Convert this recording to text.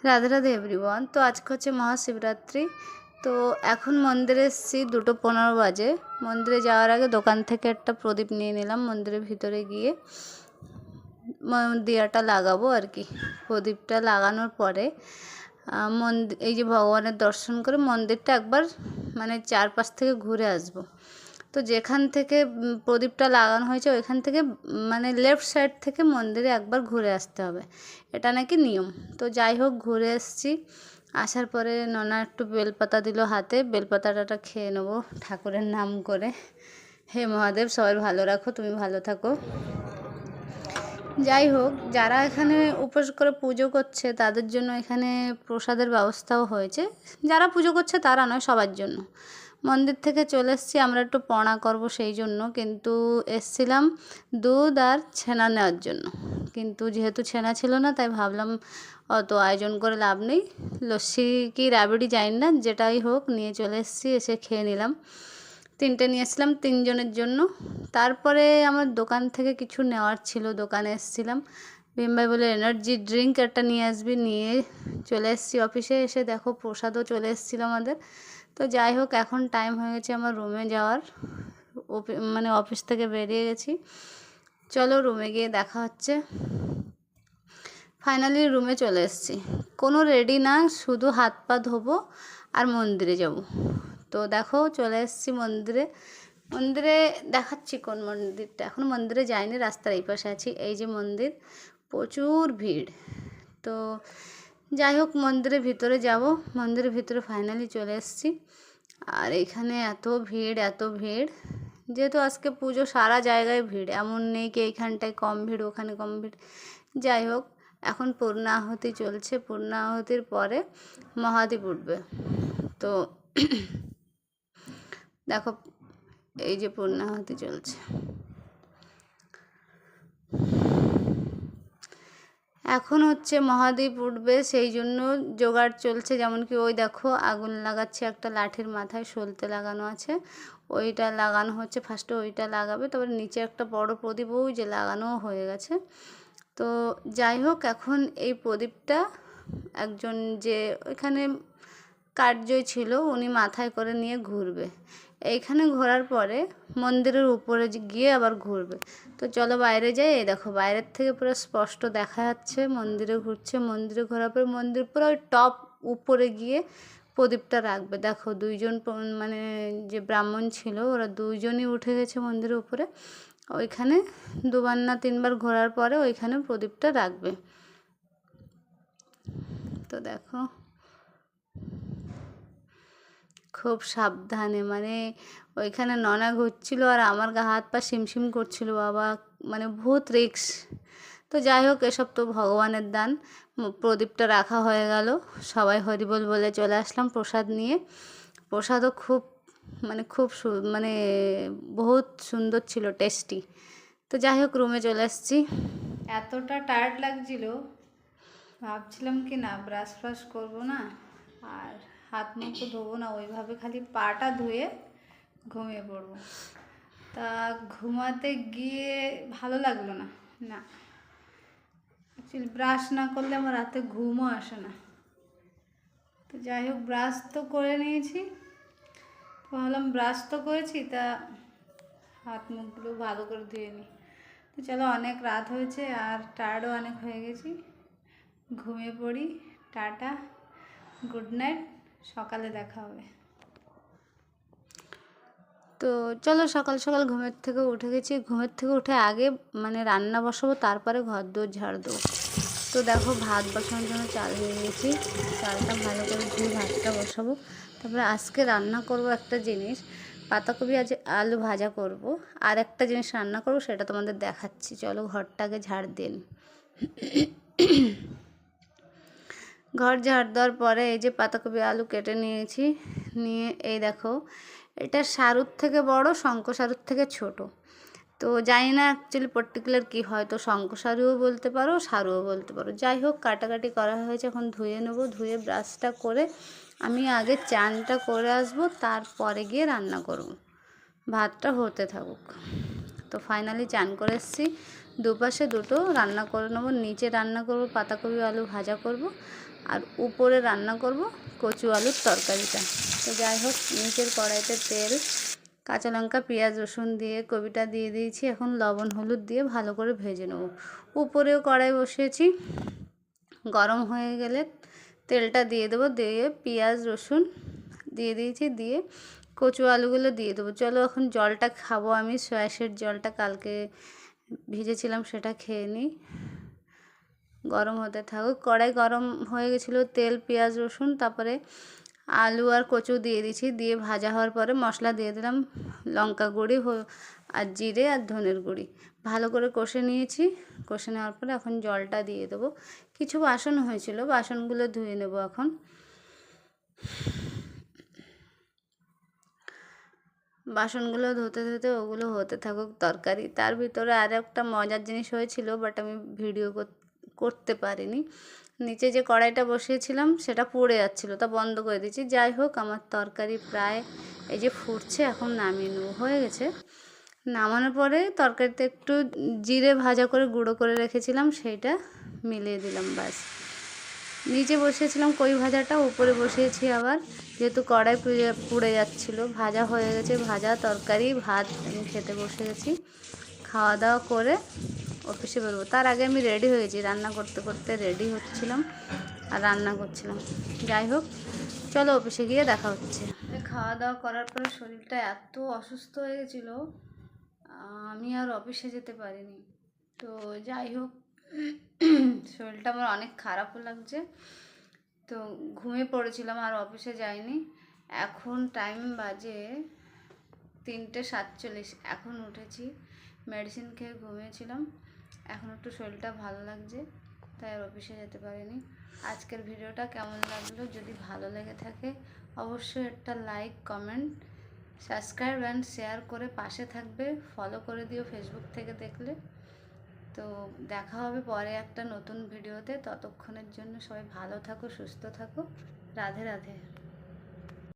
Radhe Radhe everyone. তো আজকে হচ্ছে মহাশিবরাত্রি। তো এখন মন্দিরে এসেছি, 2:15 বাজে। মন্দিরে যাওয়ার আগে দোকান থেকে একটা প্রদীপ নিয়ে নিলাম। মন্দিরের ভিতরে গিয়ে দিয়াটা লাগাবো আর কি। প্রদীপটা লাগানোর পরে এই যে ভগবানের দর্শন করে মন্দিরটা একবার মানে চারপাশ থেকে ঘুরে আসবো। তো যেখান থেকে প্রদীপটা লাগানো হয়েছে ওইখান থেকে মানে লেফট সাইড থেকে মন্দিরে একবার ঘুরে আসতে হবে, এটা নাকি নিয়ম। তো যাই হোক, ঘুরে এসেছি। আসার পরে ননা একটু বেলপাতা দিল হাতে, বেলপাতাটা খেয়ে নেবো ঠাকুরের নাম করে। হে মহাদেব, সবাই ভালো রাখো, তুমি ভালো থাকো। যাই হোক, যারা এখানে উপোস করে পুজো করছে তাদের জন্য এখানে প্রসাদের ব্যবস্থাও হয়েছে। যারা পুজো করছে তারা নয়, সবার জন্য। মন্দির থেকে চলে এসেছি, আমরা একটু পণা করব সেই জন্য, কিন্তু এসছিলাম দুধ আর ছানা নেওয়ার জন্য। কিন্তু যেহেতু ছানা ছিল না, তাই ভাবলাম অত আয়োজন করে লাভ নেই। লস্যি কি রাবড়ি জানি না, যেটাই হোক নিয়ে চলে এসেছি, এসে খেয়ে নিলাম। 3টে নিয়েছিলাম 3 জনের জন্য। তারপরে আমার দোকান থেকে কিছু নেওয়ার ছিল, দোকানে এসেছিলাম। ভীমভাই বলে এনার্জি ড্রিঙ্ক একটা নিয়ে আসবি, নিয়ে চলে এসেছি অফিসে। এসে দেখো প্রসাদও চলে এসেছিলো আমাদের। তো যাই হোক, এখন টাইম হয়ে গেছে আমার রুমে যাওয়ার। মানে অফিস থেকে বেরিয়ে গেছি, চলো রুমে গিয়ে দেখা হচ্ছে। ফাইনালি রুমে চলে এসেছি, কোনো রেডি না, শুধু হাত পা ধোবো আর মন্দিরে যাব। তো দেখো চলে এসেছি মন্দিরে। মন্দিরে দেখাচ্ছি কোন মন্দিরটা, এখন মন্দিরে যাইনি, রাস্তার এই পাশে আছি। এই যে মন্দির, প্রচুর ভিড়। তো যাই হোক, মন্দিরের ভিতরে যাব। মন্দিরের ভিতরে ফাইনালি চলে এসেছি। আর এখানে এত ভিড়, এত ভিড়, যেহেতু আজকে পুজো, সারা জায়গায় ভিড়, এমন নেই কি এইখানটায় কম ভিড় ওখানে কম ভিড়। যাই হোক, এখন পূর্ণাহুতি চলছে, পূর্ণাহুতির পরে মহাদীপ উঠবে। তো দেখো এই যে পূর্ণাহুতি চলছে। এখন হচ্ছে মহাদীপ উঠবে, সেই জন্য জোগাড় চলছে। যেমন কি ওই দেখো আগুন লাগাচ্ছে, একটা লাঠির মাথায় সলতে লাগানো আছে, ওইটা লাগানো হচ্ছে। ফার্স্টে ওইটা লাগাবে, তারপরে নিচে একটা বড় প্রদীপ ওই যে লাগানোও হয়ে গেছে। তো যাই হোক, এখন এই প্রদীপটা একজন যে ওইখানে কার্যই ছিল, উনি মাথায় করে নিয়ে ঘুরবে। এইখানে ঘোরার পরে মন্দিরের উপরে গিয়ে আবার ঘুরবে। তো চলো বাইরে যাই। এই দেখো বাইরের থেকে পুরো স্পষ্ট দেখা যাচ্ছে মন্দিরে ঘুরছে। মন্দিরে ঘোরার পরে মন্দির পুরো ওই টপ উপরে গিয়ে প্রদীপটা রাখবে। দেখো দুইজন মানে যে ব্রাহ্মণ ছিল, ওরা দুইজনই উঠে গেছে মন্দিরের উপরে। ওইখানে 2বার না 3বার ঘোরার পরে ওইখানে প্রদীপটা রাখবে। তো দেখো খুব সাবধানে, মানে ওইখানে ননা ঘুরছিল আর আমার গা হাত পা শিমশিম করছিল, বাবা মানে বহুত রিক্স। তো যাই হোক, এসব তো ভগবানের দান। প্রদীপটা রাখা হয়ে গেল, সবাই হরিবোল বলে চলে আসলাম প্রসাদ নিয়ে। প্রসাদও খুব মানে মানে বহুত সুন্দর ছিল, টেস্টি। তো যাই হোক, রুমে চলে এসেছি। এতটা টায়ার্ড লাগছিল, ভাবছিলাম কি না ব্রাশ ফ্রাশ করবো না আর হাত মুখও ধোবো না, ওইভাবে খালি পাটা ধুয়ে ঘুমিয়ে পড়বো। তা ঘুমাতে গিয়ে ভালো লাগলো না। না, অ্যাকচুয়ালি ব্রাশ না করলে আমার রাতে ঘুমও আসে না। তো যাই হোক, ব্রাশ তো করে নিয়েছি। ভাবলাম ব্রাশ তো করেছি, তা হাত মুখগুলো ভালো করে ধুয়ে নিই। তো চলো, অনেক রাত হয়েছে আর টায়ার্ডও অনেক হয়ে গেছি, ঘুমিয়ে পড়ি। টাটা, গুড নাইট, সকালে দেখা হবে। তো চলো, সকাল সকাল ঘুমের থেকে উঠে গেছি। ঘুমের থেকে উঠে আগে মানে রান্না বসাবো, তারপরে ঘর দোর ঝাড় দেবো। তো দেখো ভাত বসানোর জন্য চাল নিয়ে গেছি, চালটা ভালো করে ধুয়ে ভাতটা বসাবো। তারপরে আজকে রান্না করব একটা জিনিস, পাতাকপি আলু ভাজা করব। আর একটা জিনিস রান্না করব, সেটা তোমাদের দেখাচ্ছি। চলো ঘরটাকে ঝাড় দিন। ঘর ঝাড় দেওয়ার পরে এই যে পাতাকপি আলু কেটে নিয়েছি, নিয়ে এই দেখো, এটা সারুর থেকে বড়, শঙ্কসারুর থেকে ছোট। তো জানি না অ্যাকচুয়ালি পার্টিকুলার কী হয়, তো শঙ্কসারুও বলতে পারো, সারুও বলতে পারো। যাই হোক, কাটাকাটি করা হয়েছে, এখন ধুয়ে নেবো। ধুয়ে ব্রাশটা করে আমি আগে চানটা করে আসবো, তারপরে গিয়ে রান্না করব। ভাতটা হতে থাকুক। তো ফাইনালি চান করে এসেছি, দুপাশে দুটো রান্না করে নেবো। নিচে রান্না করব পাতাকপি আলু ভাজা করব, আর উপরে রান্না করব কচু আলুর তরকারিটা। তো যাই হোক, নিচের কড়াইতে তেল, কাঁচা লঙ্কা পেঁয়াজ রসুন দিয়ে কপিটা দিয়ে দিয়েছি। এখন লবণ হলুদ দিয়ে ভালো করে ভেজে নেব। উপরেও কড়াই বসিয়েছি, গরম হয়ে গেলে তেলটা দিয়ে দেবো, দিয়ে পেঁয়াজ রসুন দিয়ে দিয়েছি, দিয়ে কচু আলুগুলো দিয়ে দেবো। চলো এখন জলটা খাবো, আমি সয়াসের জলটা কালকে ভিজেছিলাম সেটা খেয়ে নিই। গরম হতে থাকুক। কড়াই গরম হয়ে গেছিলো, তেল পেঁয়াজ রসুন, তারপরে আলু আর কচু দিয়ে দিয়েছি। দিয়ে ভাজা হওয়ার পরে মশলা দিয়ে দিলাম, লঙ্কা গুঁড়ি আর জিরে আর ধনের গুঁড়ি। ভালো করে কষে নিয়েছি। কষে নেওয়ার পরে এখন জলটা দিয়ে দেবো। কিছু বাসন হয়েছিল, বাসনগুলো ধুয়ে নেব এখন। বাসনগুলো ধুতে ধুতে ওগুলো হতে থাকুক তরকারি। তার ভিতরে আর একটা মজার জিনিস হয়েছিল, বাট আমি ভিডিও করতে পারিনি। নিচে যে কড়াইটা বসিয়েছিলাম সেটা পুড়ে যাচ্ছিলো, তা বন্ধ করে দিয়েছি। যাই হোক, আমার তরকারি প্রায় এই যে ফুটছে, এখন নামিয়ে নেবো। হয়ে গেছে। নামানোর পরে তরকারিতে একটু জিরে ভাজা করে গুঁড়ো করে রেখেছিলাম, সেইটা মিলিয়ে দিলাম, ব্যাস। নিচে বসিয়েছিলাম কই ভাজাটা, উপরে বসিয়েছি আবার, যেহেতু কড়াই পুড়ে যাচ্ছিলো। ভাজা হয়ে গেছে, ভাজা তরকারি ভাত আমি খেতে বসে গেছি। খাওয়া দাওয়া করে অফিসে বেরোবো। তার আগে আমি রেডি হয়ে গেছি, রান্না করতে করতে রেডি হচ্ছিলাম আর রান্না করছিলাম। যাই হোক, চলো অফিসে গিয়ে দেখা হচ্ছে। খাওয়া দাওয়া করার পরে শরীরটা এত অসুস্থ হয়ে গেছিলো, আমি আর অফিসে যেতে পারিনি। তো যাই হোক, শরীরটা আমার অনেক খারাপও লাগছে, তো ঘুমিয়ে পড়েছিলাম, আর অফিসে যাইনি। এখন টাইম বাজে 3:47, এখন উঠেছি। মেডিসিন খেয়ে ঘুমিয়েছিলাম, এখন একটু শরীরটা ভালো লাগছে, তাই আর অফিসে যেতে পারিনি। আজকের ভিডিওটা কেমন লাগলো, যদি ভালো লেগে থাকে অবশ্যই একটা like, comment, subscribe and share করে পাশে থাকবে। ফলো করে দিও ফেসবুক থেকে দেখলে। তো দেখা হবে পরে একটা নতুন ভিডিওতে। ততক্ষণের জন্য সবাই ভালো থাকো, সুস্থ থাকো। রাধে রাধে।